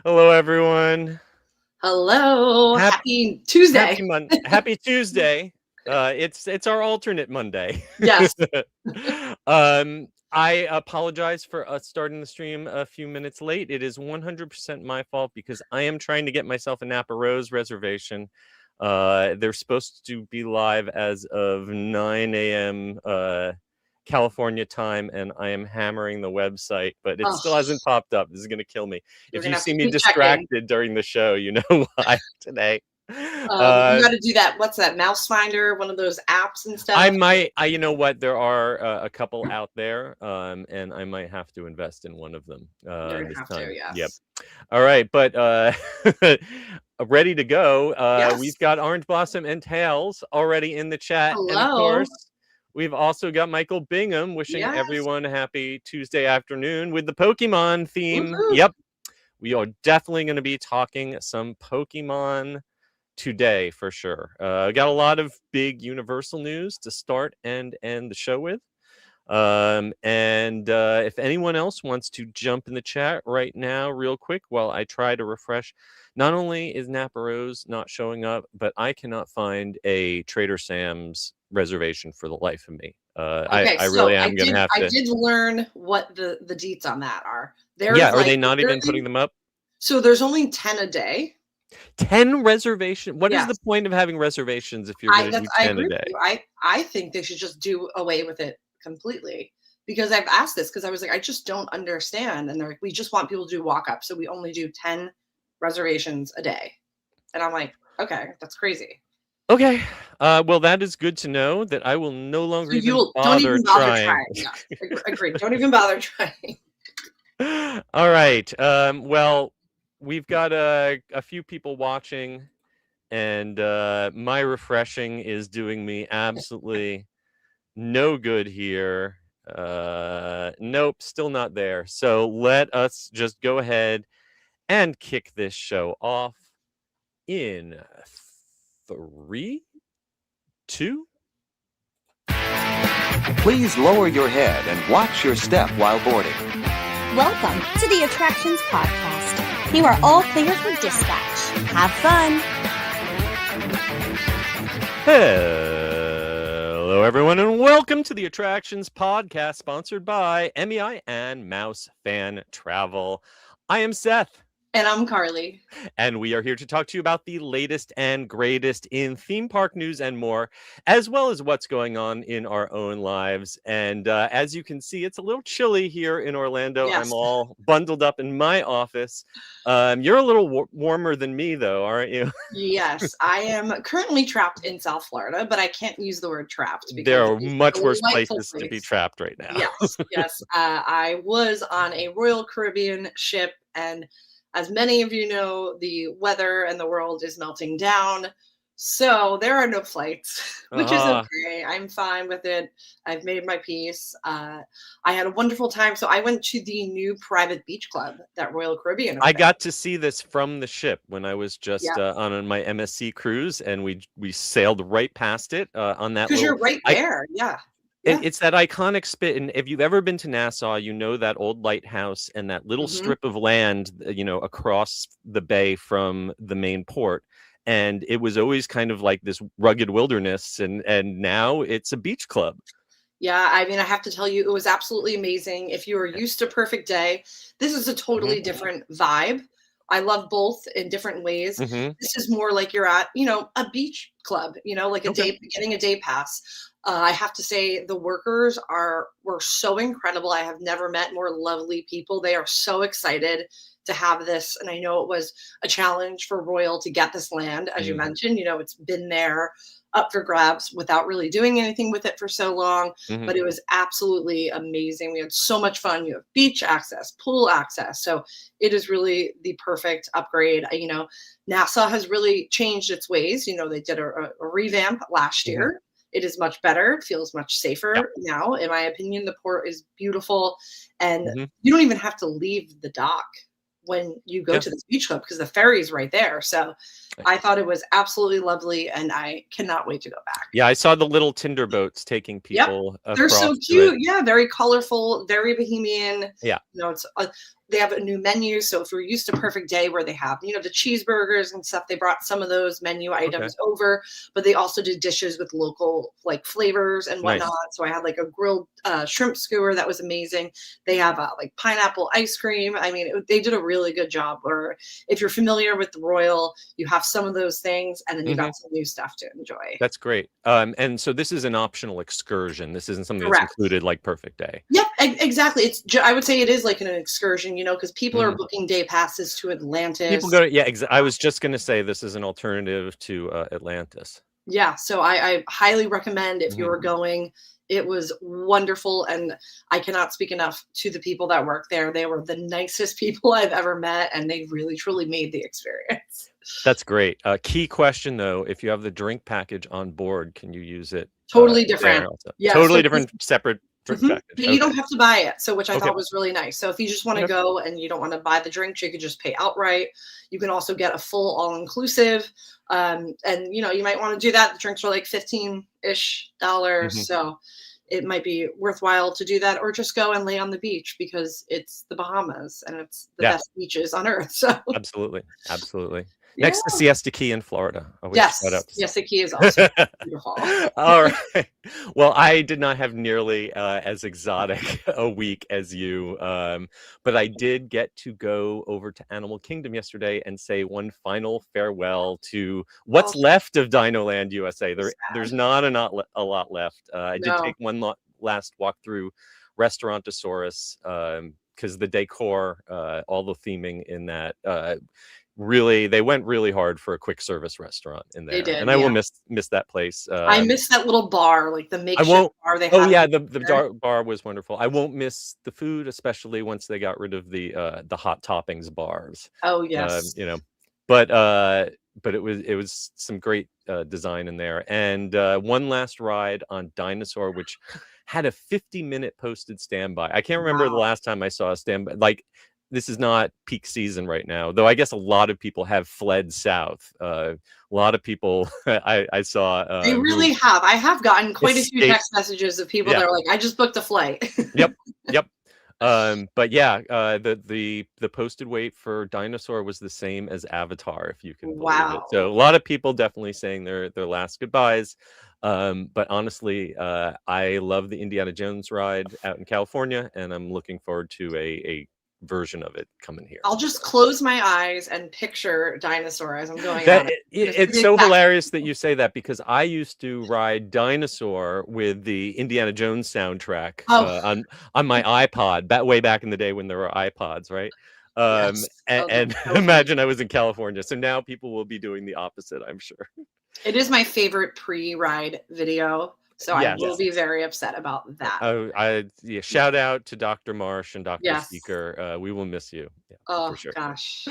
Hello, everyone. Hello, Happy happy Tuesday. Happy Tuesday. It's our alternate Monday. Yes. I apologize for us starting the stream a few minutes late. It is 100% my fault because I am trying to get myself a Napa Rose reservation. They're supposed to be live as of 9 a.m. California time, and I am hammering the website, but it Oh, still hasn't popped up. This is going to kill me. you're If gonna you have see to me keep checking. distracted during the show, you know why today. You got to do that. What's that? Mouse Finder, one of those apps and stuff. You know what? There are a couple out there, and I might have to invest in one of them You're gonna this have to, time. Yep. yes. All right, but ready to go. We've Yes. got Orange Blossom and Tails already in the chat, and of Hello. course, we've also got Michael Bingham wishing Yes. everyone a happy Tuesday afternoon with the Pokemon theme. Woohoo. Yep, we are definitely going to be talking some Pokemon today for sure. Got a lot of big Universal news to start and end the show with. If anyone else wants to jump in the chat right now real quick while I try to refresh, not only is Napa Rose not showing up, but I cannot find a Trader Sam's reservation for the life of me. Okay, I really so am gonna have I to. did learn what the deets on that are. Yeah, There's are like they not even putting literally, them up? so there's only 10 a day. 10 reservation. What is the Yes. point of having reservations if you're gonna do I 10 a agree with day? you. I think they should just do away with it completely, because I've asked this because I was like, I just don't understand. And they're like, we just want people to do walk up. So we only do 10 reservations a day. And I'm like, okay, that's crazy. Okay. Well, that is good to know that I will no longer So you even will don't bother even bother trying. trying. Yeah, agreed. Don't even bother trying. All right. Well, we've got a few people watching, and my refreshing is doing me absolutely no good here. Nope, still not there. So let us just go ahead and kick this show off in 3, 2. Please lower your head and watch your step while boarding. Welcome to the Attractions Podcast. You are all clear for dispatch. Have fun. Hello, everyone, and welcome to the Attractions Podcast, sponsored by MEI and Mouse Fan Travel. I am Seth. And I'm Carly. And we are here to talk to you about the latest and greatest in theme park news and more, as well as what's going on in our own lives. And as you can see, it's a little chilly here in Orlando. Yes. I'm all bundled up in my office. You're a little warmer than me, though, aren't you? Yes, I am currently trapped in South Florida, but I can't use the word trapped because There are it is much a worse delightful places to be place. trapped right now. Yes, yes. I was on a Royal Caribbean ship, and as many of you know, the weather and the world is melting down. So there are no flights, which is okay. I'm fine with it. I've made my peace. I had a wonderful time. So I went to the new private beach club that Royal Caribbean I opened. got to see this from the ship when I was just Yeah. on my MSC cruise, and we sailed right past it on that Because little. you're right there. Yeah. And it's that iconic spit. And if you've ever been to Nassau, you know that old lighthouse and that little Mhm. strip of land, you know, across the bay from the main port. And it was always kind of like this rugged wilderness, and now it's a beach club. Yeah, I mean, I have to tell you, it was absolutely amazing. If you are used to Perfect Day, this is a totally different vibe. I love both in different ways. Mhm. This is more like you're at, a beach club, like a Okay. day, getting a day pass. I have to say the workers were so incredible. I have never met more lovely people. They are so excited to have this. And I know it was a challenge for Royal to get this land, as you mentioned. It's been there up for grabs without really doing anything with it for so long, Mhm. but it was absolutely amazing. We had so much fun. You have beach access, pool access. So it is really the perfect upgrade. NASA has really changed its ways. They did a revamp last Mhm. year. It is much better. It feels much Yeah. safer now. In my opinion, the port is beautiful, and Mhm. you don't even have to leave the dock when you go Yeah. to this beach club because the ferry is right there. So I thought it was absolutely lovely, and I cannot wait to go back. Yeah, I saw the little tinder boats taking Yep. people They're so across to it. cute. Yeah, very colorful, very bohemian. Yeah. It's they have a new menu. So if you're used to Perfect Day where they have, the cheeseburgers and stuff, they brought some of those menu items over, but they also did dishes with local like flavors and whatnot. Nice. So I had like a grilled shrimp skewer that was amazing. They have like pineapple ice cream. I mean, they did a really good job. Or if you're familiar with the Royal, you have some of those things, and then you got some new stuff to enjoy. That's great. And so this is an optional excursion. This isn't something that's included like Perfect Day. Yep, exactly. I would say it is like an excursion, because people are booking day passes to Atlantis. People go to, I was just going to say this is an alternative to Atlantis. Yeah, so I highly recommend if you're going. It was wonderful, and I cannot speak enough to the people that work there. They were the nicest people I've ever met, and they really, truly made the experience. That's great. Key question, though, if you have the drink package on board, can you use it? Totally different. Yeah, totally different, separate drink package. But you don't have to buy it, which I thought was really nice. So if you just want to go and you don't want to buy the drinks, you could just pay outright. You can also get a full all-inclusive. And, you might want to do that. The drinks are like $15-ish. So it might be worthwhile to do that, or just go and lay on the beach because it's the Bahamas and it's the best beaches on earth. So absolutely. Next to Siesta Key in Florida. Yes, Siesta Key is also beautiful. All right. Well, I did not have nearly as exotic a week as you, but I did get to go over to Animal Kingdom yesterday and say one final farewell to what's left of Dinoland USA. There's not a lot left. I did take one last walk through Restaurantosaurus because the decor, all the theming in that, really, they went really hard for a quick service restaurant in there. They did, and I will miss that place. I miss that little bar, like the makeshift bar they had. Oh yeah, the bar was wonderful. I won't miss the food, especially once they got rid of the hot toppings bars. Oh yes, but it was some great design in there. And one last ride on Dinosaur, which had a 50-minute posted standby. I can't remember the last time I saw a standby. Like, this is not peak season right now, though I guess a lot of people have fled south. A lot of people I saw. They really have. I have gotten quite a few text messages of people that are like, I just booked a flight. Yep. But yeah, the posted wait for Dinosaur was the same as Avatar, if you can believe it. So a lot of people definitely saying their last goodbyes. But honestly, I love the Indiana Jones ride out in California, and I'm looking forward to a version of it coming here. I'll just close my eyes and picture Dinosaur as I'm going on. It's so hilarious that you say that, because I used to ride Dinosaur with the Indiana Jones soundtrack on my iPod, way back in the day when there were iPods, right? And imagine I was in California, so now people will be doing the opposite, I'm sure. It is my favorite pre-ride video. So I will be very upset about that. Shout out to Dr. Marsh and Dr. Seeker. We will miss you. Oh, for sure. Gosh.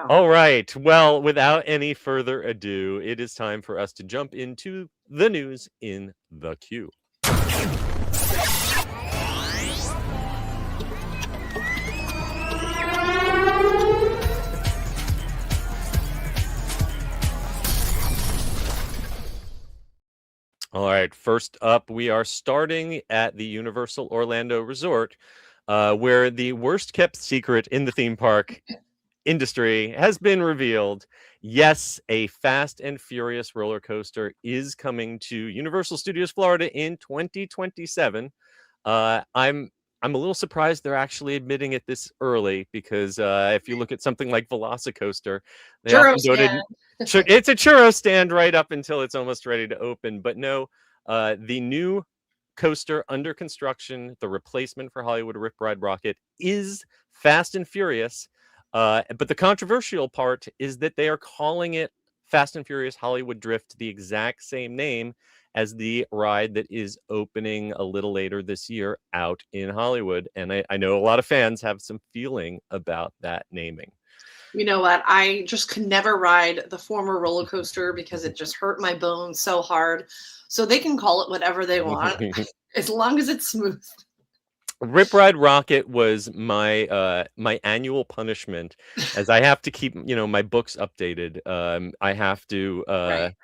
All right. Well, without any further ado, it is time for us to jump into the news in the queue. All right, first up, we are starting at the Universal Orlando Resort, where the worst kept secret in the theme park industry has been revealed. Yes, a Fast and Furious roller coaster is coming to Universal Studios Florida in 2027. I'm a little surprised they're actually admitting it this early, because if you look at something like Velocicoaster, they often go to it's a churro stand right up until it's almost ready to open. But no, the new coaster under construction, the replacement for Hollywood Rip Ride Rocket, is Fast and Furious. But the controversial part is that they are calling it Fast and Furious Hollywood Drift, the exact same name as the ride that is opening a little later this year out in Hollywood. And I know a lot of fans have some feeling about that naming. You know what? I just could never ride the former roller coaster because it just hurt my bones so hard. So they can call it whatever they want, as long as it's smooth. Rip Ride Rocket was my annual punishment, as I have to keep my books updated. I have to Right.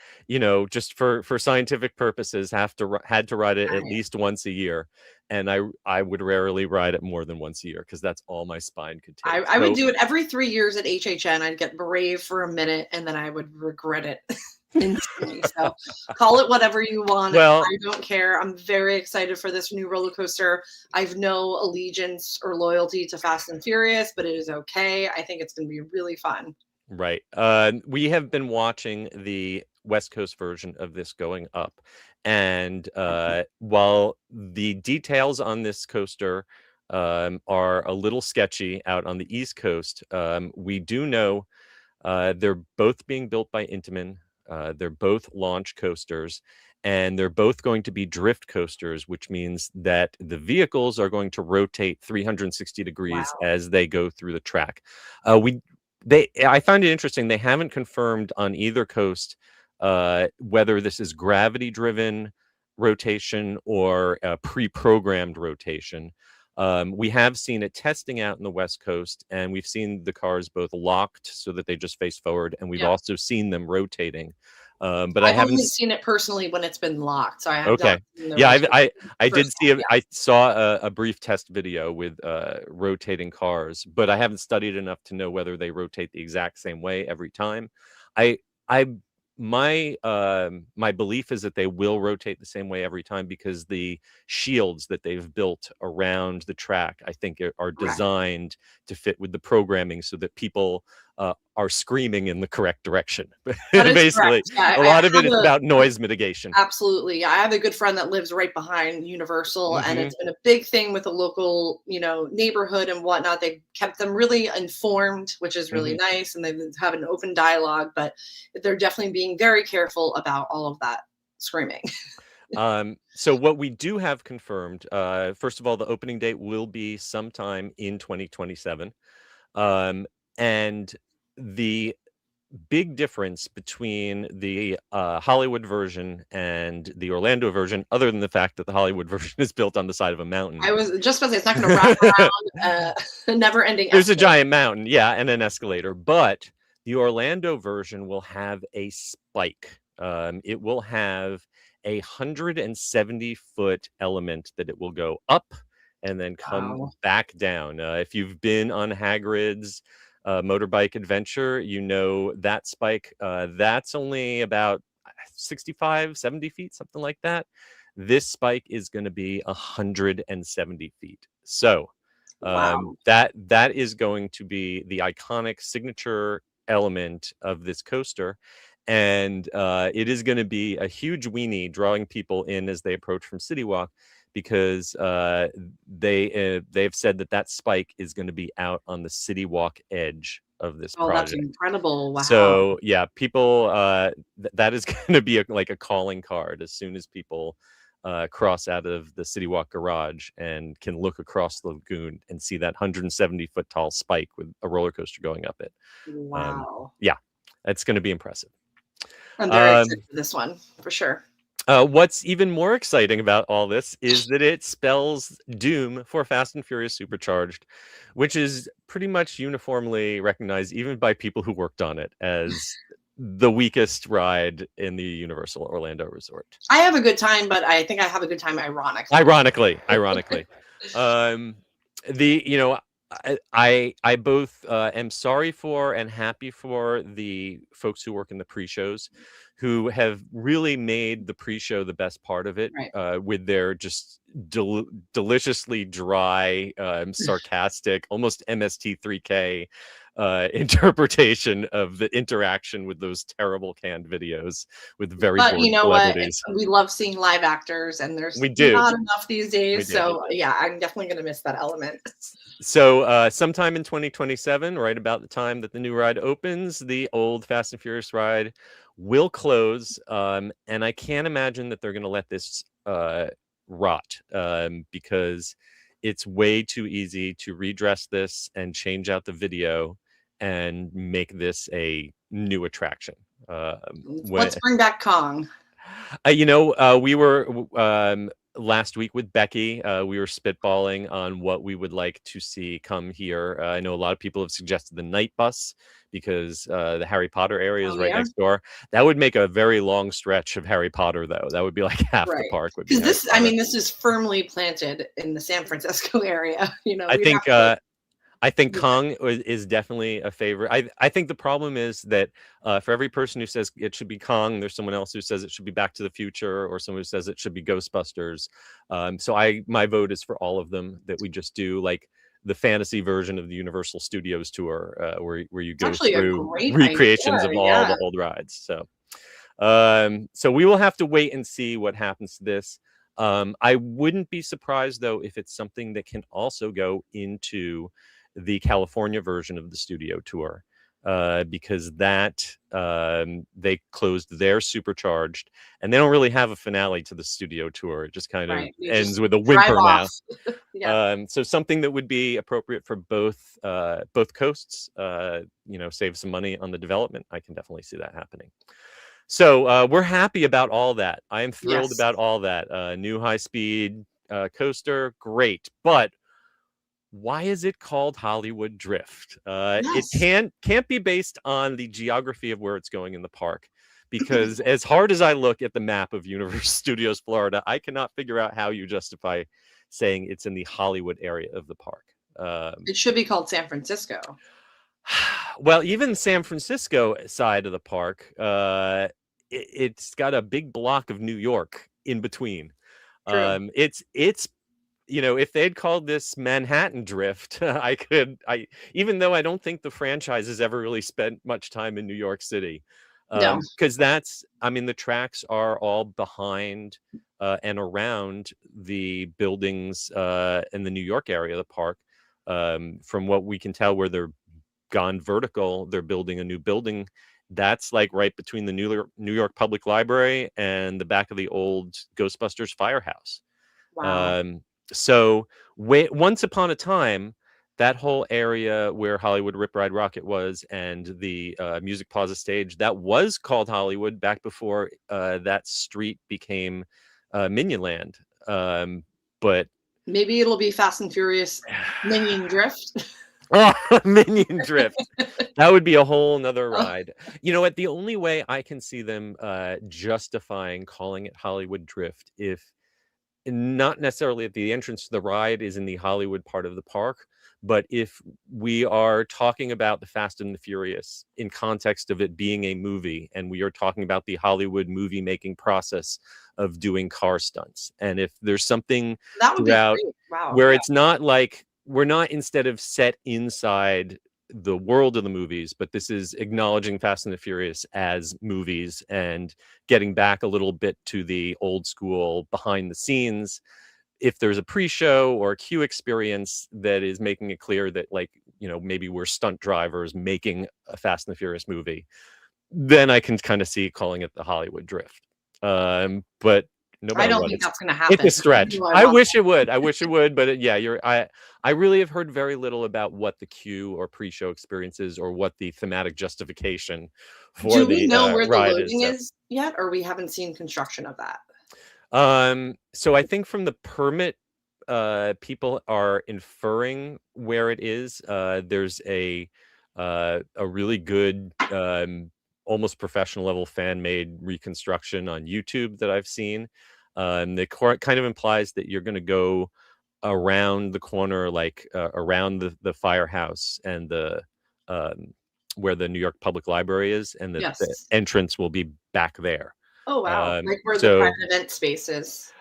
just for scientific purposes had to ride it at Right. least once a year, and I would rarely ride it more than once a year because that's all my spine could take. I would So do it every 3 years at HHN. I'd get brave for a minute, and then I would regret it instantly. So call it whatever you want. well, I don't care. I'm very excited for this new roller coaster. I've no allegiance or loyalty to Fast and Furious, but it is okay. I think it's going to be really fun. right. We have been watching the West Coast version of this going up. And while the details on this coaster are a little sketchy out on the East Coast, we do know they're both being built by Intamin. They're both launch coasters, and they're both going to be drift coasters, which means that the vehicles are going to rotate 360 degrees Wow. as they go through the track. I find it interesting. They haven't confirmed on either coast whether this is gravity driven rotation or pre-programmed rotation. We have seen it testing out in the West Coast, and we've seen the cars both locked so that they just face forward, and we've Yeah. also seen them rotating. But I I've haven't. only seen it personally when it's been locked, so I have Okay, not seen the yeah, I did first see time. Yeah. I saw a brief test video with rotating cars, but I haven't studied enough to know whether they rotate the exact same way every time. I I my belief is that they will rotate the same way every time because the shields that they've built around the track, I think, are Correct. designed to fit with the programming so that people are screaming in the correct direction. That is Basically, correct. Yeah, a I lot of it have is about noise mitigation. absolutely. Yeah, I have a good friend that lives right behind Universal, and Hmm. it's been a big thing with the local, neighborhood and whatnot. They kept them really informed, which is really Hmm. nice, and they've been having an open dialogue. But they're definitely being very careful about all of that screaming. So what we do have confirmed, first of all, the opening date will be sometime in 2027. Um, and the big difference between the Hollywood version and the Orlando version, other than the fact that the Hollywood version is built on the side of a mountain. I was just about to say it's not going to wrap around a never-ending. There's a escalator. giant mountain, yeah, and an escalator, but the Orlando version will have a spike. It will have a 170-foot element that it will go up and then come Wow. back down. If you've been on Hagrid's motorbike adventure, you know that spike. That's only about 65, 70 feet, something like that. This spike is going to be 170 feet. So Wow. that is going to be the iconic signature element of this coaster, and it is going to be a huge weenie drawing people in as they approach from City Walk, because they've said that spike is going to be out on the City Walk edge of this Oh, that's project. incredible. Wow. So yeah, people that is going to be like a calling card as soon as people cross out of the City Walk garage and can look across the lagoon and see that 170-foot tall spike with a roller coaster going up it. Wow. Yeah, that's going to be impressive. I'm very Um, excited for this one, for sure. What's even more exciting about all this is that it spells doom for Fast and Furious Supercharged, which is pretty much uniformly recognized, even by people who worked on it, as the weakest ride in the Universal Orlando Resort. I have a good time, but I think I have a good time ironically. Ironically. The you know I both am sorry for and happy for the folks who work in the pre-shows, who have really made the pre-show the best part of it, Right. with their just deliciously dry, sarcastic, almost MST3K interpretation of the interaction with those terrible canned videos with very But bored you know what? celebrities. We love seeing live actors, and there's We do. not enough these days. We do. So yeah, I'm definitely gonna miss that element. So sometime in 2027, right about the time that the new ride opens, the old Fast and Furious ride will close. And I can't imagine that they're going to let this rot, because it's way too easy to redress this and change out the video and make this a new attraction. Let's bring back Kong. We were last week with Becky, we were spitballing on what we would like to see come here. I know a lot of people have suggested the night bus because the Harry Potter area is Oh, right yeah? next door. That would make a very long stretch of Harry Potter, though. That would be like half the Right. park would be Because Harry this, I Potter. mean, this is firmly planted in the San Francisco area. You know, I we'd think have to. I think Yeah. Kong is definitely a favorite. I think the problem is that for every person who says it should be Kong, there's someone else who says it should be Back to the Future, or someone who says it should be Ghostbusters. So my vote is for all of them, that we just do like the fantasy version of the Universal Studios tour, where you It's go actually a through great recreations idea. of all Yeah. the old rides. So we will have to wait and see what happens to this. I wouldn't be surprised though if it's something that can also go into the California version of the studio tour, because that they closed their Supercharged, and they don't really have a finale to the studio tour. It just kind of Right. You ends just with a drive whimper now. off. Yeah. So something that would be appropriate for both coasts, save some money on the development. I can definitely see that happening. So we're happy about all that. I am thrilled Yes. about all that. New high-speed coaster, great. But why is it called Hollywood Drift? It Yes. can't be based on the geography of where it's going in the park, because as hard as I look at the map of Universal Studios Florida, I cannot figure out how you justify saying it's in the Hollywood area of the park. It should be called San Francisco. Well, even San Francisco side of the park, it's got a big block of New York in between. True. It's if they'd called this Manhattan Drift, even though I don't think the franchise has ever really spent much time in New York City, No. because the tracks are all behind and around the buildings in the New York area of the park. From what we can tell, where they're gone vertical, they're building a new building that's like right between the New York Public Library and the back of the old Ghostbusters firehouse. Wow. So once upon a time, that whole area where Hollywood Rip Ride Rocket was, and the Music Plaza stage, that was called Hollywood back before that street became Minionland. But Maybe it'll be Fast and Furious Minion Drift. oh, Minion Drift. That would be a whole nother ride. You know what? The only way I can see them justifying calling it Hollywood Drift, if not necessarily if the entrance to the ride is in the Hollywood part of the park, but if we are talking about the Fast and the Furious in context of it being a movie, and we are talking about the Hollywood movie making process of doing car stunts, and if there's something That would be throughout great. Wow. where Yeah. it's not like we're not, instead of set inside the world of the movies, but this is acknowledging Fast and the Furious as movies and getting back a little bit to the old school behind the scenes. If there's a pre-show or a queue experience that is making it clear that, like, maybe we're stunt drivers making a Fast and the Furious movie, then I can kind of see calling it the Hollywood Drift. But no I matter don't what, think that's going to happen. it's a stretch. No, I won't. wish it would. I wish it would, but I really have heard very little about what the queue or pre-show experience is, or what the thematic justification for Do we the know where the ride loading is. is yet, or we haven't seen construction of that? So I think from the permit, people are inferring where it is. There's a really good, almost professional level fan made reconstruction on YouTube that I've seen. That kind of implies that you're going to go around the corner, like around the firehouse and the where the New York Public Library is, and the Yes. entrance will be back there. Oh, wow. Like where the So private event space is.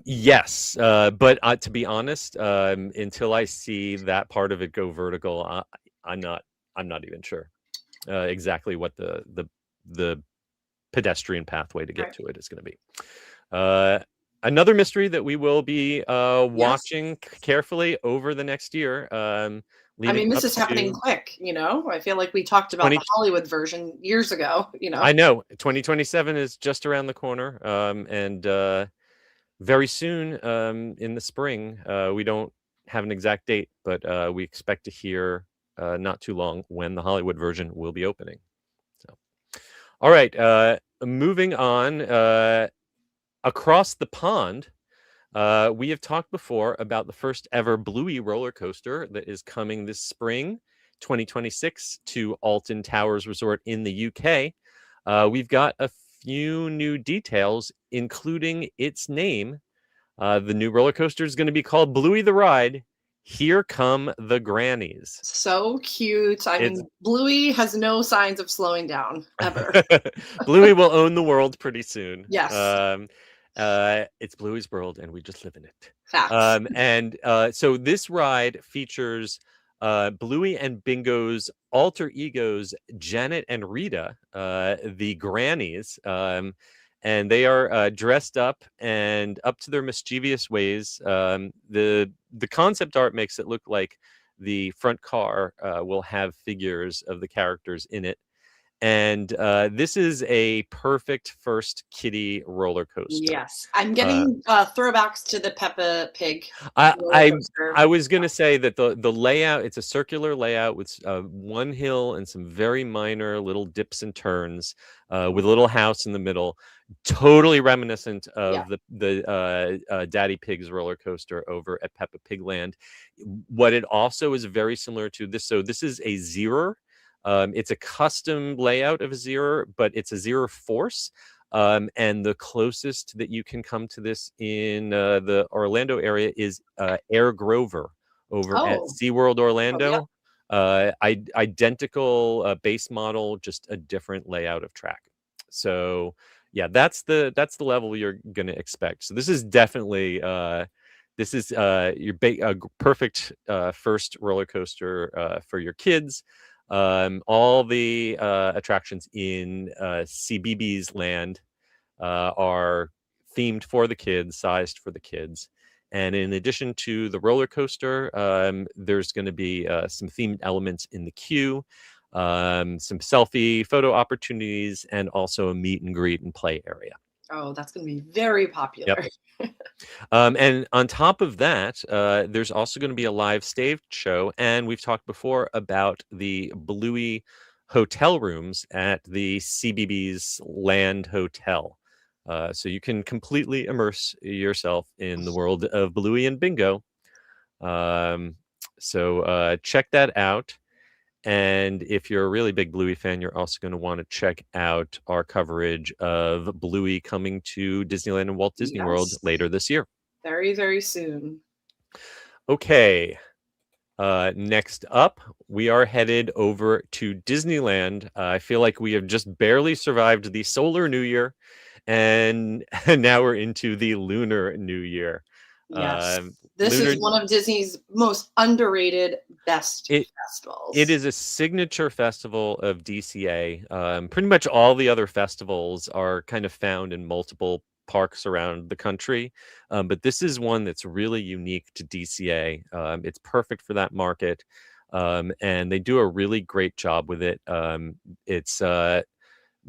yes, but to be honest, until I see that part of it go vertical, I'm not even sure exactly what the pedestrian pathway to get Right. to it is going to be. Another mystery that we will be watching carefully over the next year. I mean, this is happening quick, I feel like we talked about the Hollywood version years ago, I know 2027 is just around the corner, and very soon in the spring. We don't have an exact date, but we expect to hear not too long when the Hollywood version will be opening. So, all right, moving on. Across the pond, We have talked before about the first ever Bluey roller coaster that is coming this spring, 2026, to Alton Towers Resort in the UK. We've got a few new details, including its name. The new roller coaster is going to be called Bluey the Ride. Here come the grannies. So cute. I mean, Bluey has no signs of slowing down ever. Bluey will own the world pretty soon. Yes. It's Bluey's world, and we just live in it. Facts. So this ride features Bluey and Bingo's alter egos, Janet and Rita, the grannies. And they are dressed up and up to their mischievous ways. The concept art makes it look like the front car will have figures of the characters in it. And this is a perfect first kiddie roller coaster. Yes, I'm getting throwbacks to the Peppa Pig. I was going to say that the layout, it's a circular layout with one hill and some very minor little dips and turns with a little house in the middle. Totally reminiscent of the Daddy Pig's roller coaster over at Peppa Pig Land. What it also is very similar to this. So this is a Zero. It's a custom layout of a Zero, but it's a Zero Force. And the closest that you can come to this in the Orlando area is Air Grover over at SeaWorld Orlando. Identical base model, just a different layout of track. So yeah, that's the level you're going to expect. So this is definitely your perfect first roller coaster for your kids. All the attractions in CBeebies Land are themed for the kids, sized for the kids. And in addition to the roller coaster, there's going to be some themed elements in the queue, some selfie photo opportunities, and also a meet and greet and play area. Oh, that's going to be very popular. Yep. And on top of that, there's also going to be a live stage show. And we've talked before about the Bluey hotel rooms at the CBeebies Land Hotel. So you can completely immerse yourself in the world of Bluey and Bingo. So check that out. And if you're a really big Bluey fan, you're also going to want to check out our coverage of Bluey coming to Disneyland and Walt Disney World later this year. Very, very soon. Okay. Next up, we are headed over to Disneyland. I feel like we have just barely survived the Solar New Year, and now we're into the Lunar New Year. Yes. This is one of Disney's most underrated, best festivals. It is a signature festival of DCA. Pretty much all the other festivals are kind of found in multiple parks around the country. But this is one that's really unique to DCA. It's perfect for that market. And they do a really great job with it. It's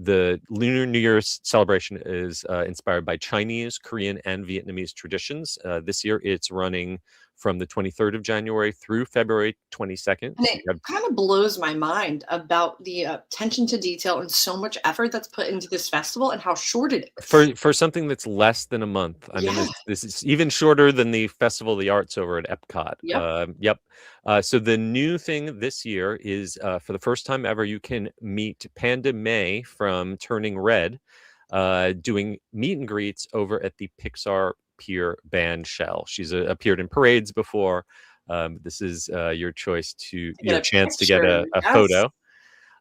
the Lunar New Year's celebration is inspired by Chinese, Korean, and Vietnamese traditions. This year, it's running from the 23rd of January through February 22nd. And it kind of blows my mind about the attention to detail and so much effort that's put into this festival and how short it is. For something that's less than a month. I mean, this is even shorter than the Festival of the Arts over at Epcot. So the new thing this year is for the first time ever, you can meet Panda May from Turning Red doing meet and greets over at the Pixar Pier Band Shell. She's appeared in parades before. This is your choice your chance to get a photo.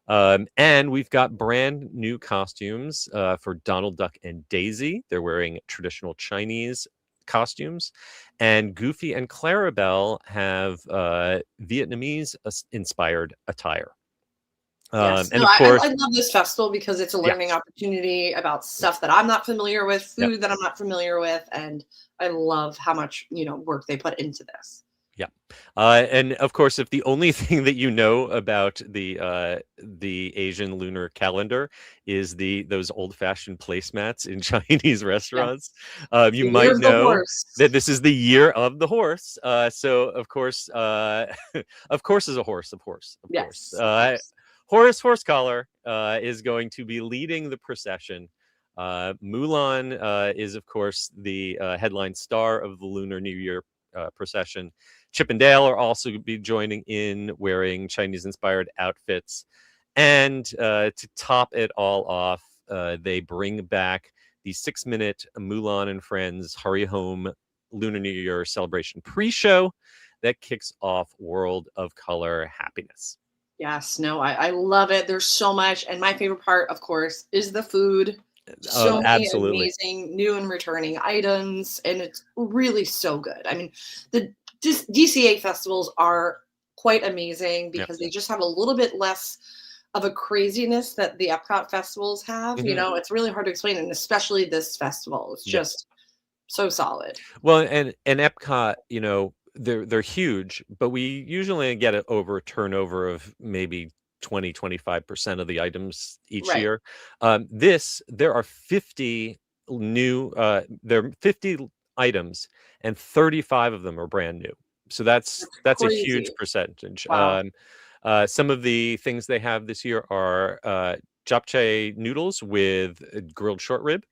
And we've got brand new costumes for Donald Duck and Daisy. They're wearing traditional Chinese costumes, and Goofy and Clarabelle have Vietnamese inspired attire. Yes. And of course, I love this festival because it's a learning opportunity about stuff that I'm not familiar with, food that I'm not familiar with, and I love how much work they put into this. Yeah, and of course, if the only thing that you know about the Asian lunar calendar is those old-fashioned placemats in Chinese restaurants, you might know that this is the year of the horse. So of course, of course, is a horse. Of course. Horace Horsecollar is going to be leading the procession Mulan is, of course, the headline star of the Lunar New Year procession. Chip and Dale are also be joining in wearing Chinese-inspired outfits. And to top it all off, they bring back the 6-minute Mulan and Friends Hurry Home Lunar New Year celebration pre-show that kicks off World of Color happiness. Yes, no, I love it. There's so much. And my favorite part, of course, is the food. So many Absolutely. amazing new and returning items. And it's really so good. I mean, the DCA festivals are quite amazing because they just have a little bit less of a craziness that the Epcot festivals have. You know, it's really hard to explain. And especially this festival. It's just so solid. Well, and Epcot, you know, they're huge, but we usually get it over a turnover of maybe 20-25% of the items each Right. year. There are 50 new there are 50 items and 35 of them are brand new. So that's a huge crazy. percentage. Wow. Some of the things they have this year are japchae noodles with grilled short rib,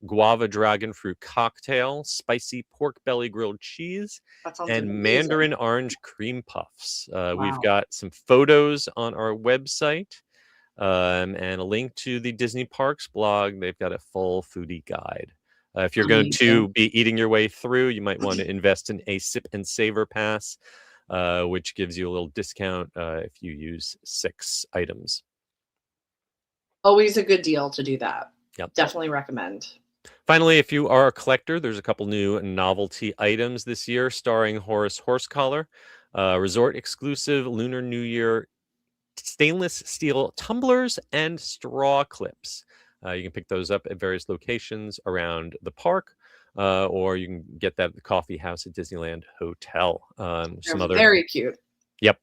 guava dragon fruit cocktail, spicy pork belly grilled cheese, That sounds and amazing. mandarin orange cream puffs. We've Wow. got some photos on our website and a link to the Disney Parks blog. They've got a full foodie guide. If you're going to Amazing. be eating your way through, you might want to invest in a sip and savor pass, which gives you a little discount if you use 6 items. Always a good deal to do that. Yep. Definitely recommend. Finally, if you are a collector, there's a couple new novelty items this year starring Horace Horsecollar, resort exclusive Lunar New Year stainless steel tumblers and straw clips. You can pick those up at various locations around the park, or you can get that at the coffee house at Disneyland Hotel. Some They're other very cute. Yep.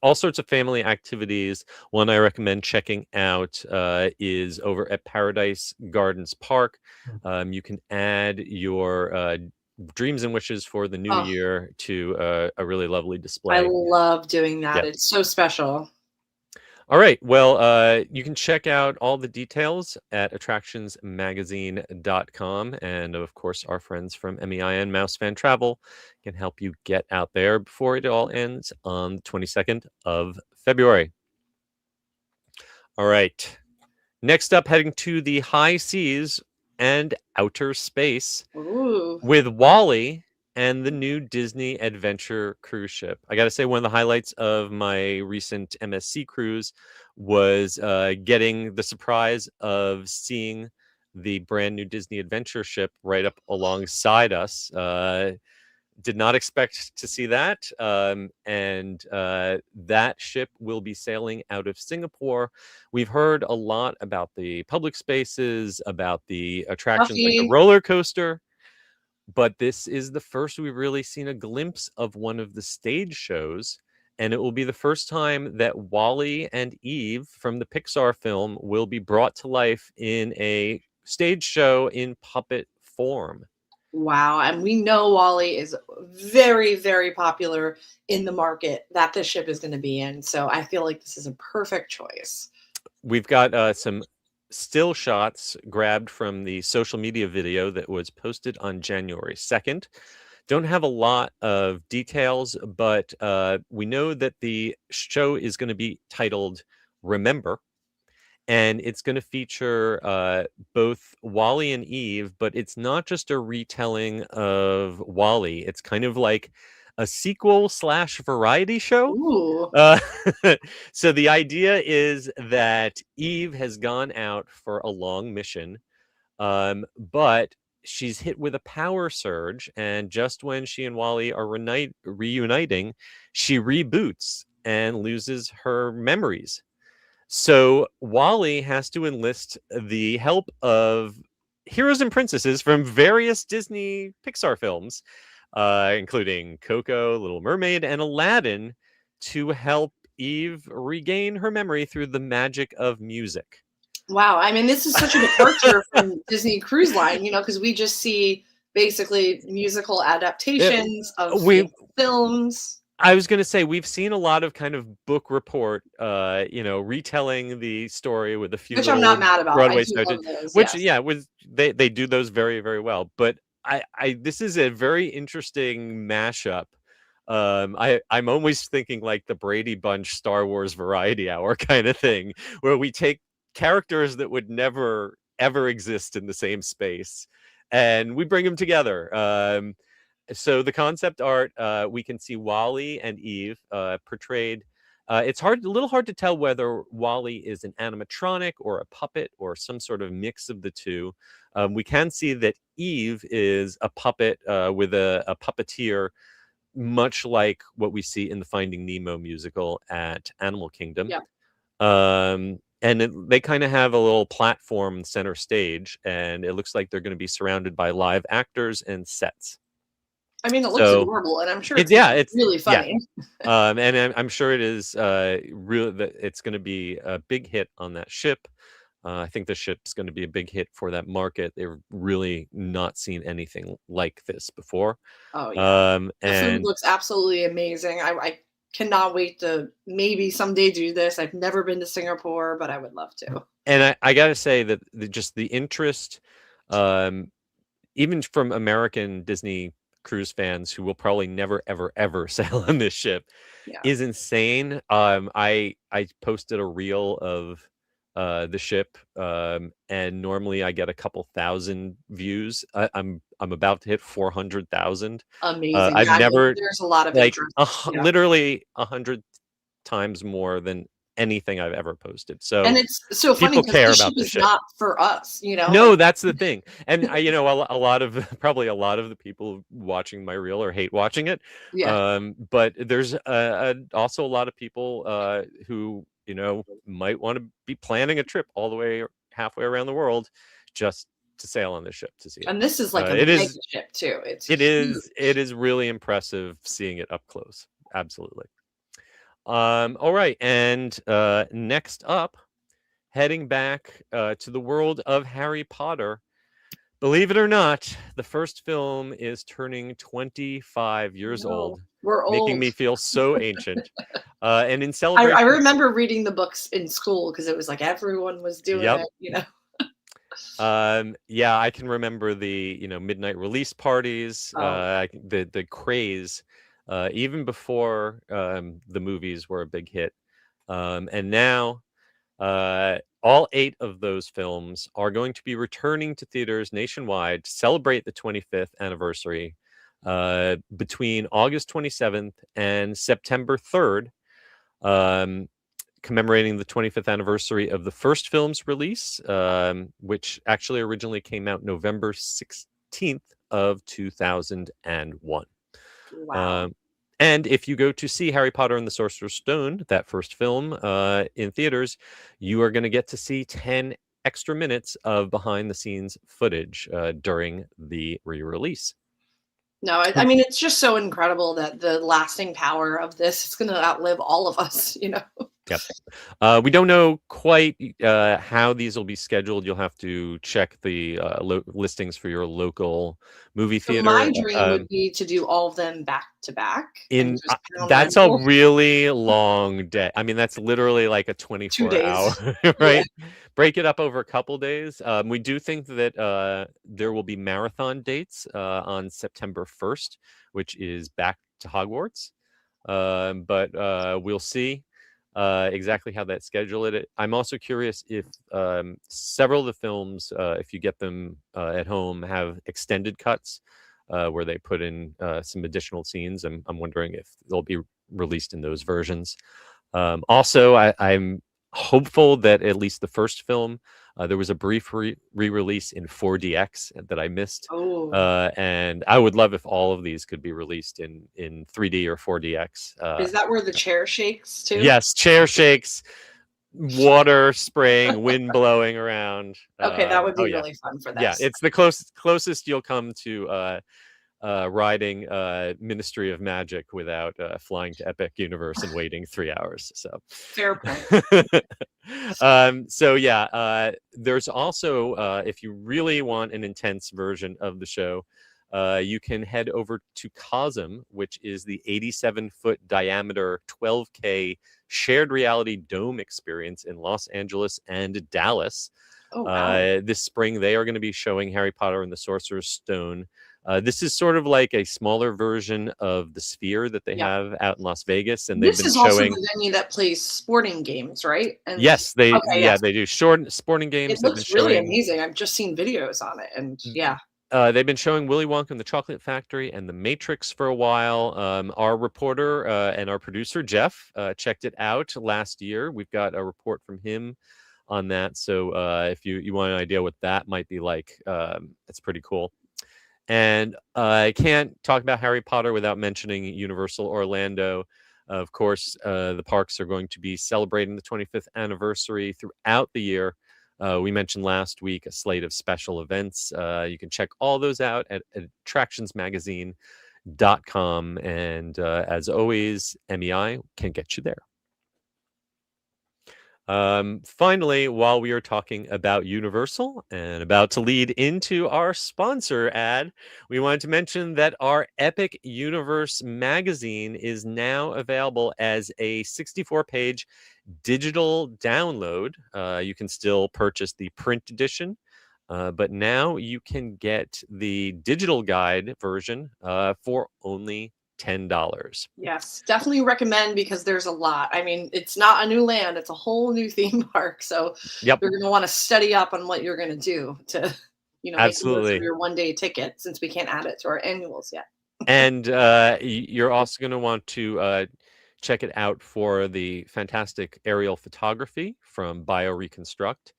All sorts of family activities. One I recommend checking out is over at Paradise Gardens Park. You can add your dreams and wishes for the new Oh, year to a really lovely I display. love doing that. Yep. It's so special. All right. Well, you can check out all the details at attractionsmagazine.com. And of course, our friends from MEI and Mouse Fan Travel can help you get out there before it all ends on the 22nd of February. All right. Next up, heading to the high seas and outer space Ooh. with Wally and the new Disney Adventure cruise ship. I got to say, one of the highlights of my recent MSC cruise was getting the surprise of seeing the brand new Disney Adventure ship right up alongside us. Did not expect to see that. And that ship will be sailing out of Singapore. We've heard a lot about the public spaces, about the attractions like the Buffy. roller coaster. But this is the first we've really seen a glimpse of one of the stage shows. And it will be the first time that Wally and Eve from the Pixar film will be brought to life in a stage show in puppet form. Wow. And we know Wally is very, very popular in the market that this ship is going to be in. So I feel like this is a perfect choice. We've got some still shots grabbed from the social media video that was posted on January 2nd. Don't have a lot of details, but we know that the show is going to be titled Remember, and it's going to feature both Wally and Eve, but it's not just a retelling of Wally. It's kind of like a sequel / variety show. Ooh. So the idea is that Eve has gone out for a long mission, but she's hit with a power surge, and just when she and Wally are reuniting, she reboots and loses her memories. So Wally has to enlist the help of heroes and princesses from various Disney Pixar films, including Coco, Little Mermaid, and Aladdin, to help Eve regain her memory through the magic of music. Wow. I mean, this is such a departure from Disney Cruise Line, because we just see basically musical adaptations of films. I was going to say we've seen a lot of kind of book report, retelling the story with a few Which I'm not little mad about. I Broadway do stars, love those. which Yes. they do those very, very well. But this is a very interesting mashup. I'm always thinking like the Brady Bunch Star Wars Variety Hour kind of thing, where we take characters that would never ever exist in the same space and we bring them together. So the concept art, we can see Wally and Eve portrayed. It's a little hard to tell whether Wally is an animatronic or a puppet or some sort of mix of the two. We can see that Eve is a puppet with a puppeteer, much like what we see in the Finding Nemo musical at Animal Kingdom. Yeah. And they kind of have a little platform center stage, and it looks like they're going to be surrounded by live actors and sets. I mean, it looks So adorable, and I'm sure it's it's really funny. and I'm sure it is really it's going to be a big hit on that ship. I think the ship's going to be a big hit for that market. They've really not seen anything like this before. Oh yeah, the food And looks absolutely amazing. I cannot wait to maybe someday do this. I've never been to Singapore, but I would love to. and I got to say that just the interest, even from American Disney cruise fans who will probably never ever ever sail on this ship, Yeah. is insane. I posted a reel of the ship, and normally I get a couple thousand views. I'm about to hit 400,000. Amazing. I've Yeah, never there's a lot of like interest. Yeah. literally 100 times more than anything I've ever posted. So And it's so funny people because care this about ship the is ship. not for us, No, like, that's the thing. And a lot of probably a lot of the people watching my reel or hate watching it. yeah. But there's also a lot of people who might want to be planning a trip all the way halfway around the world just to sail on this ship to see it. And this is like a It mega is ship too. It's it huge. is really impressive seeing it up close. Absolutely. All right, and next up, heading back to the world of Harry Potter. Believe it or not, the first film is turning 25 years old, We're making old. me feel so ancient. And in I celebration, remember reading the books in school because it was like everyone was doing Yep. it. Yeah, I can remember the midnight release parties, Oh. the craze, even before the movies were a big hit. And now all 8 of those films are going to be returning to theaters nationwide to celebrate the 25th anniversary between August 27th and September 3rd, commemorating the 25th anniversary of the first film's release, which actually originally came out November 16th of 2001. Wow. And if you go to see Harry Potter and the Sorcerer's Stone, that first film, in theaters, you are going to get to see 10 extra minutes of behind-the-scenes footage during the re-release. No, I mean, it's just so incredible that the lasting power of this is going to outlive all of us. Yep. We don't know quite how these will be scheduled. You'll have to check the listings for your local movie So theater. my dream would be to do all of them back to back. And just pound That's a rental. really long day. I mean, that's literally like a 2 days. 24-hour, right? Break it up over a couple days. We do think that there will be marathon dates on September 1st, which is Back to Hogwarts. But we'll see exactly how that schedule it. I'm also curious if several of the films, if you get them at home, have extended cuts where they put in some additional scenes. I'm wondering if they'll be released in those versions. Also, I'm hopeful that at least the first film, there was a brief re-release in 4DX that I missed. Oh. And I would love if all of these could be released in 3D or 4DX. Is that where the chair shakes too? Yes, chair shakes, water spraying, wind blowing around. Okay, that would be really fun for this. Yeah, it's the closest you'll come to riding Ministry of Magic without flying to Epic Universe and waiting 3 hours. So fair point. So yeah, there's also if you really want an intense version of the show, you can head over to Cosm, which is the 87-foot diameter 12K shared reality dome experience in Los Angeles and Dallas. Oh, wow. This spring, they are going to be showing Harry Potter and the Sorcerer's Stone. This is sort of like a smaller version of the Sphere that they have out in Las Vegas, and they've This been is also showing. the venue that plays sporting games, right? And Yes, they okay, yes. they do short sporting games. It They've been looks really showing. amazing. I've just seen videos on it, and yeah. They've been showing Willy Wonka and the Chocolate Factory and The Matrix for a while. Our reporter and our producer, Jeff, checked it out last year. We've got a report from him on that. So if you want an idea what that might be like, it's pretty cool. And I can't talk about Harry Potter without mentioning Universal Orlando. Of course, the parks are going to be celebrating the 25th anniversary throughout the year. We mentioned last week a slate of special events. You can check all those out at attractionsmagazine.com. And as always, MEI can get you there. Finally, while we are talking about Universal and about to lead into our sponsor ad, we wanted to mention that our Epic Universe magazine is now available as a 64-page digital download. You can still purchase the print edition, but now you can get the digital guide version for only $10. Yes, definitely recommend, because there's a lot. I mean, it's not a new land, it's a whole new theme park. So Yep. you're going to want to study up on what you're going to do to, make the most Absolutely. of your one-day ticket, since we can't add it to our annuals yet. And you're also going to want to check it out for the fantastic aerial photography from BioReconstruct.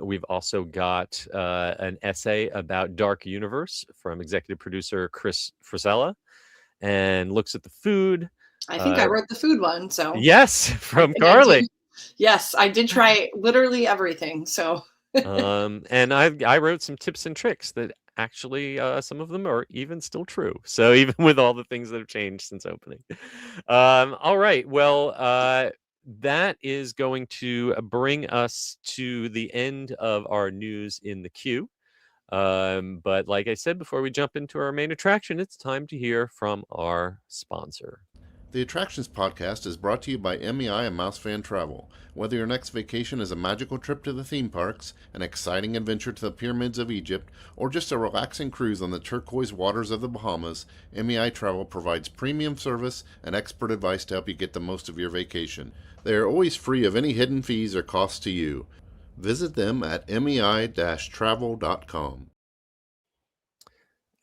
We've also got an essay about Dark Universe from executive producer Chris Frisella, and looks at the food. I think I wrote the food one. So Yes, from I Carly. yes, I did try literally everything. So and I wrote some tips and tricks that actually some of them are even still true. So even with all the things that have changed since opening. All right. Well, that is going to bring us to the end of our news in the queue. But like I said, before we jump into our main attraction, it's time to hear from our sponsor. The Attractions Podcast is brought to you by MEI and MEI-Travel. Whether your next vacation is a magical trip to the theme parks, an exciting adventure to the pyramids of Egypt, or just a relaxing cruise on the turquoise waters of the Bahamas, MEI-Travel provides premium service and expert advice to help you get the most of your vacation. They are always free of any hidden fees or costs to you. Visit them at mei-travel.com.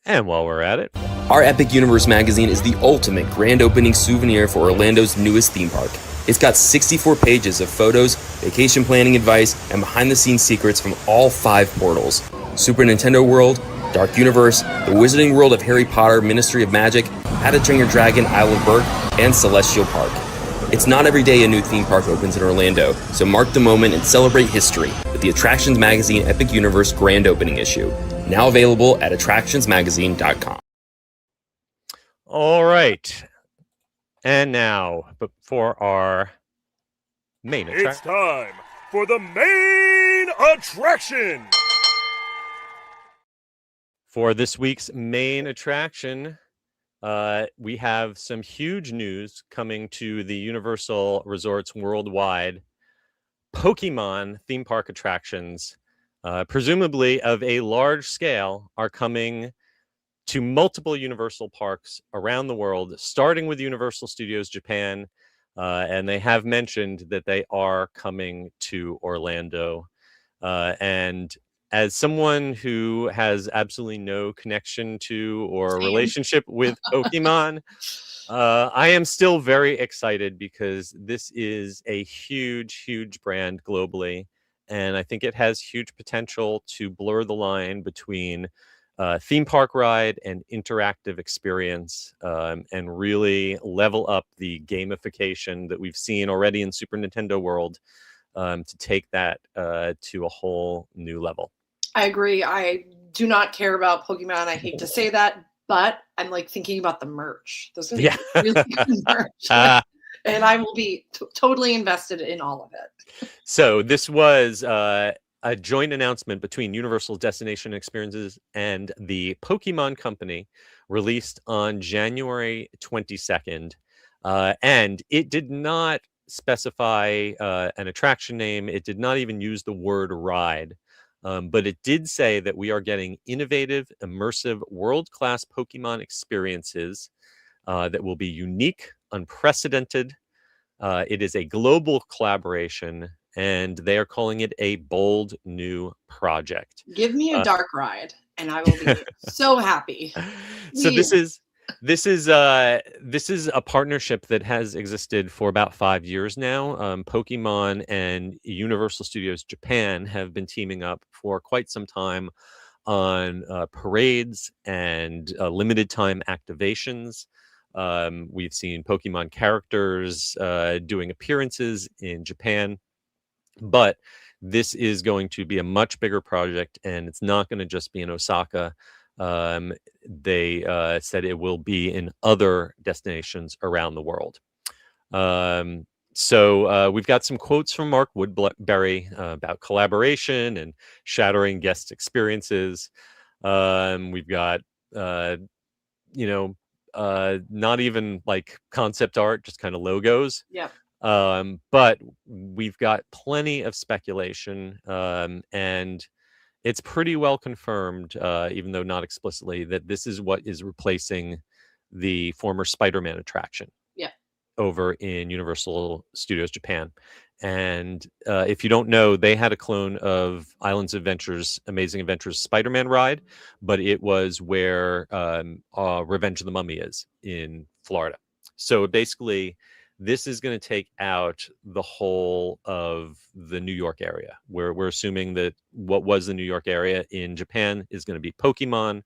And while we're at it, our Epic Universe magazine is the ultimate grand opening souvenir for Orlando's newest theme park. It's got 64 pages of photos, vacation planning advice, and behind-the-scenes secrets from all 5 portals: Super Nintendo World, Dark Universe, the Wizarding World of Harry Potter, Ministry of Magic, How to Train Your Dragon, Isle of Berk, and Celestial Park. It's not every day a new theme park opens in Orlando, so mark the moment and celebrate history with the Attractions Magazine Epic Universe Grand Opening issue, now available at attractionsmagazine.com. All right. And now, but for our main attraction. It's time for the main attraction. For this week's main attraction, we have some huge news coming to the Universal Resorts worldwide. Pokémon theme park attractions, presumably of a large scale, are coming to multiple Universal parks around the world, starting with Universal Studios Japan. And they have mentioned that they are coming to Orlando. And as someone who has absolutely no connection to or relationship with Pokemon, I am still very excited because this is a huge, huge brand globally. And I think it has huge potential to blur the line between theme park ride and interactive experience, and really level up the gamification that we've seen already in Super Nintendo World, to take that to a whole new level. I agree. I do not care about Pokemon. I hate to say that, but I'm like thinking about the merch. Those are really good merch. And I will be totally invested in all of it. So this was a joint announcement between Universal Destination Experiences and the Pokemon Company released on January 22nd. And it did not specify an attraction name. It did not even use the word ride. But it did say that we are getting innovative, immersive, world-class Pokemon experiences that will be unique, unprecedented. It is a global collaboration, and they are calling it a bold new project. Give me a dark ride, and I will be so happy. So this is a partnership that has existed for about 5 years now. Pokemon and Universal Studios Japan have been teaming up for quite some time on parades and limited time activations. We've seen Pokemon characters doing appearances in Japan, but this is going to be a much bigger project, and it's not going to just be in Osaka. They said it will be in other destinations around the world. So we've got some quotes from Mark Woodbury about collaboration and shattering guest experiences. We've got, not even like concept art, just kind of logos. Yeah. But we've got plenty of speculation, and it's pretty well confirmed, even though not explicitly, that this is what is replacing the former Spider-Man attraction. Yeah. Over in Universal Studios Japan. And if you don't know, they had a clone of Islands of Adventure's Amazing Adventures Spider-Man ride, but it was where Revenge of the Mummy is in Florida. So basically, this is going to take out the whole of the New York area, where we're assuming that what was the New York area in Japan is going to be Pokemon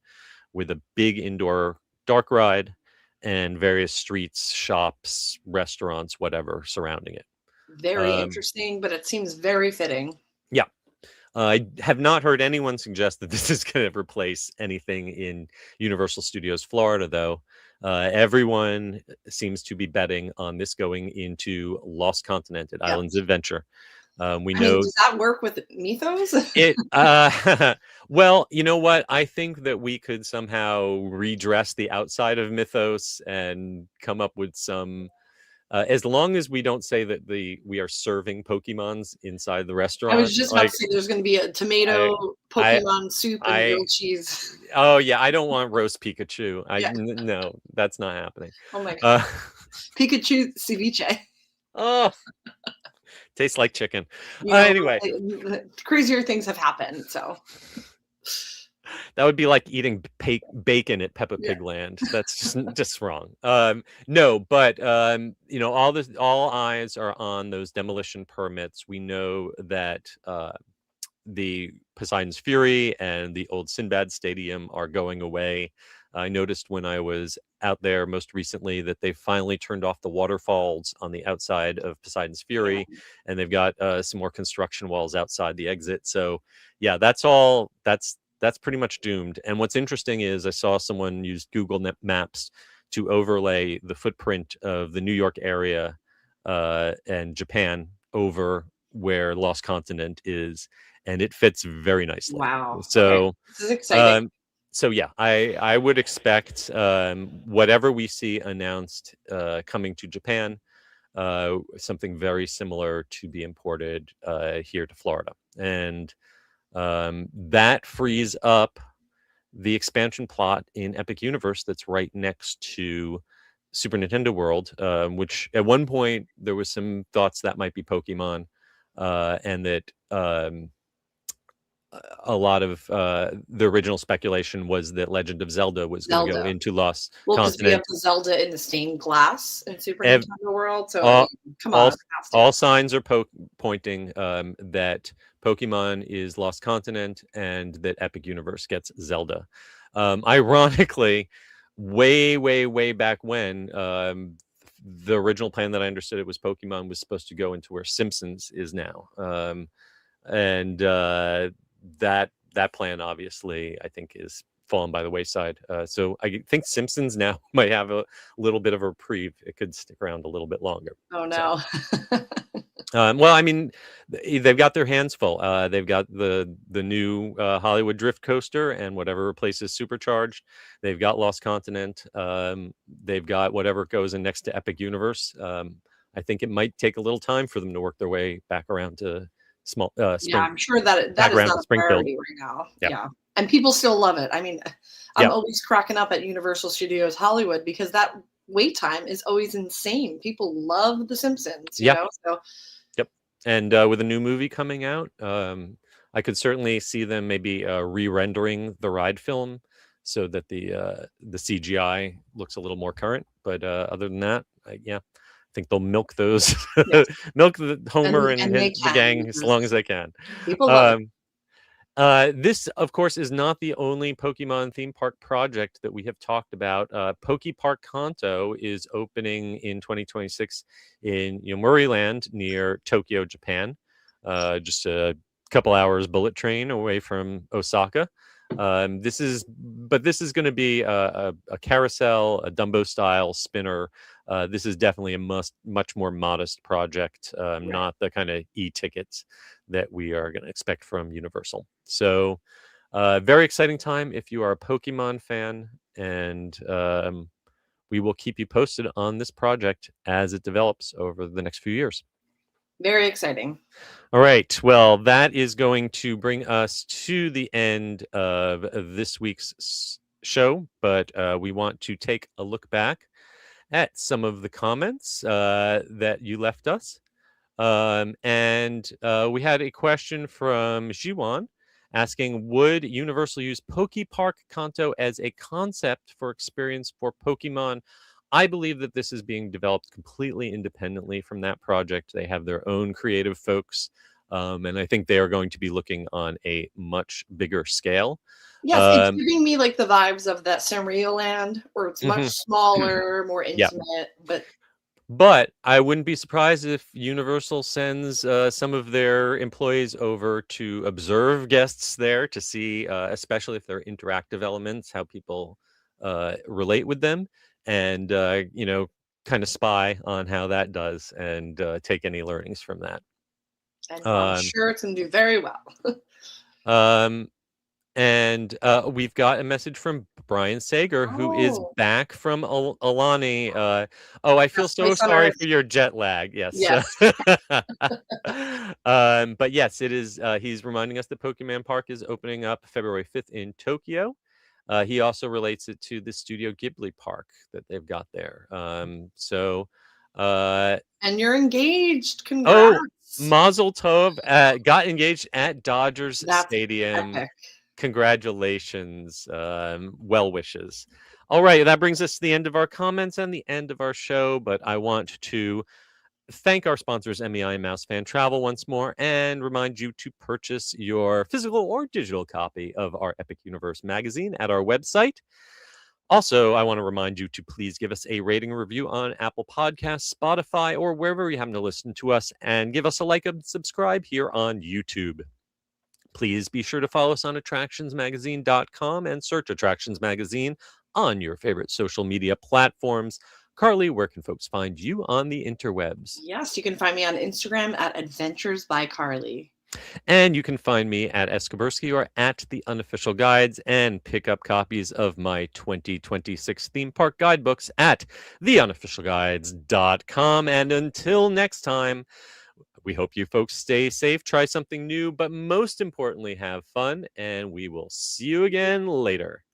with a big indoor dark ride and various streets, shops, restaurants, whatever surrounding it. Very interesting, but it seems very fitting. Yeah. I have not heard anyone suggest that this is going to replace anything in Universal Studios Florida, though. Everyone seems to be betting on this going into Lost Continent at Islands of Adventure. We know. Does that work with Mythos? It well, you know what? I think that we could somehow redress the outside of Mythos and come up with some. As long as we don't say that we are serving Pokemons inside the restaurant. I was just about to say there's going to be a tomato Pokemon soup and grilled cheese. Oh yeah, I don't want roast Pikachu. No, that's not happening. Oh my god, Pikachu ceviche. Oh, tastes like chicken. Anyway, crazier things have happened. So that would be like eating bacon at Peppa Pig Land. That's just wrong. No, but all eyes are on those demolition permits. We know that the Poseidon's Fury and the old Sinbad Stadium are going away. I noticed when I was out there most recently that they finally turned off the waterfalls on the outside of Poseidon's Fury, and they've got some more construction walls outside the exit. So yeah, that's pretty much doomed. And what's interesting is I saw someone use Google Maps to overlay the footprint of the New York area and Japan over where Lost Continent is, and it fits very nicely. Wow. So okay. This is exciting. So yeah, I would expect whatever we see announced coming to Japan, something very similar to be imported here to Florida. And that frees up the expansion plot in Epic Universe that's right next to Super Nintendo World, which at one point there was some thoughts that might be Pokemon, and that a lot of the original speculation was that Legend of Zelda was going to go into Lost Continent. Because we have the Zelda in the stained glass in Super Nintendo World, so come on. All signs are pointing that Pokemon is Lost Continent and that Epic Universe gets Zelda. Ironically, way back when, the original plan that I understood it was Pokemon was supposed to go into where Simpsons is now. And that plan obviously I think is fallen by the wayside. So I think Simpsons now might have a little bit of a reprieve. It could stick around a little bit longer. Oh So, no. well, I mean, they've got their hands full. They've got the new Hollywood Drift Coaster and whatever replaces Supercharged. They've got Lost Continent. They've got whatever goes in next to Epic Universe. I think it might take a little time for them to work their way back around to Yeah, Spring, I'm sure that back is around not to a Springfield. priority right now. Yeah. Yeah. And people still love it. I mean, I'm Yeah. always cracking up at Universal Studios Hollywood because that wait time is always insane. People love The Simpsons, you Yeah. know? So Yep. And with a new movie coming out, I could certainly see them maybe re-rendering the ride film so that the CGI looks a little more current. But other than that, yeah, I think they'll milk those, yes. milk the Homer And and they the can gang as long because as they can. people love it. This, of course, is not the only Pokemon theme park project that we have talked about. Poke Park Kanto is opening in 2026 in Yomuriland near Tokyo, Japan. Just a couple hours bullet train away from Osaka. This is going to be a carousel, a Dumbo style spinner. This is definitely a much more modest project, not the kind of e-tickets that we are going to expect from Universal. So very exciting time if you are a Pokemon fan, and we will keep you posted on this project as it develops over the next few years. Very exciting. All right. Well, that is going to bring us to the end of this week's show, but we want to take a look back at some of the comments that you left us. And we had a question from Jiwan asking, would Universal use Poke Park Kanto as a concept for experience for Pokemon? I believe that this is being developed completely independently from that project. They have their own creative folks, and I think they are going to be looking on a much bigger scale. Yes, it's giving me like the vibes of that Sanrio Land, where it's much smaller, more intimate, But I wouldn't be surprised if Universal sends some of their employees over to observe guests there to see, especially if they're interactive elements, how people relate with them, and kind of spy on how that does and take any learnings from that. and I'm sure it's going to do very well. And we've got a message from Brian Sager, who is back from Alani. I feel so sorry for your jet lag. Yes. But yes, it is. He's reminding us that Pokemon Park is opening up February 5th in Tokyo. He also relates it to the Studio Ghibli Park that they've got there. And you're engaged. Congrats. Mazel Tov got engaged at Dodgers Stadium. Epic. Congratulations. Well wishes. All right, that brings us to the end of our comments and the end of our show, but I want to thank our sponsors, MEI and MEI-Travel, once more, and remind you to purchase your physical or digital copy of our Epic Universe magazine at our website. Also, I want to remind you to please give us a rating and review on Apple Podcasts, Spotify, or wherever you happen to listen to us, and give us a like and subscribe here on YouTube. Please be sure to follow us on attractionsmagazine.com and search Attractions Magazine on your favorite social media platforms. Carly, where can folks find you on the interwebs? Yes, you can find me on Instagram at Adventures by Carly. And you can find me at Eskabursky or at The Unofficial Guides, and pick up copies of my 2026 theme park guidebooks at theunofficialguides.com. And until next time, we hope you folks stay safe, try something new, but most importantly, have fun, and we will see you again later.